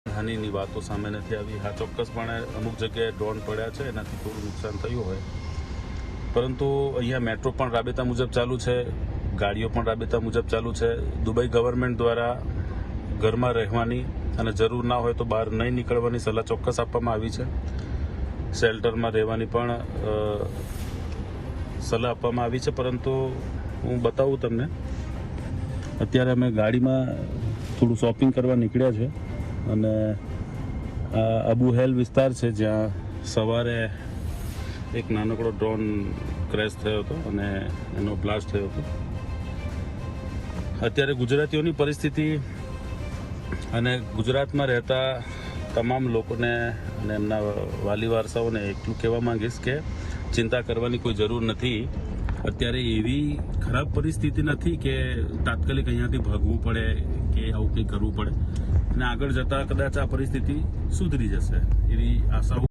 હાનિની વાતો સામે નથી આવી. હા, ચોક્કસપણે અમુક જગ્યાએ ડ્રોન પડ્યા છે, એનાથી થોડું નુકસાન થયું હોય, પરંતુ અહીંયા મેટ્રો પણ રાબેતા મુજબ ચાલુ છે, ગાડીઓ પણ રાબેતા મુજબ ચાલુ છે. દુબઈ ગવર્મેન્ટ દ્વારા ઘરમાં રહેવાની અને જરૂર ના હોય તો બહાર નહીં નીકળવાની સલાહ ચોક્કસ આપવામાં આવી છે. શેલ્ટરમાં રહેવાની પણ સલાહ આપવામાં આવી છે. પરંતુ હું બતાવું તમને, અત્યારે અમે ગાડીમાં થોડું શોપિંગ કરવા નીકળ્યા છે અને આ અબુહેલ વિસ્તાર છે જ્યાં સવારે એક નાનકડો ડ્રોન ક્રેશ થયો હતો અને એનો બ્લાસ્ટ થયો હતો. અત્યારે ગુજરાતીઓની પરિસ્થિતિ અને ગુજરાતમાં રહેતા તમામ લોકોને અને એમના વાલી વારસાઓને એટલું કહેવા માંગીશ કે ચિંતા કરવાની કોઈ જરૂર નથી. અત્યારે એવી ખરાબ પરિસ્થિતિ નથી કે તાત્કાલિક અહીંયાથી ભાગવું પડે કે આવું કંઈ કરવું પડે, અને આગળ જતાં કદાચ આ પરિસ્થિતિ સુધરી જશે એવી આશાઓ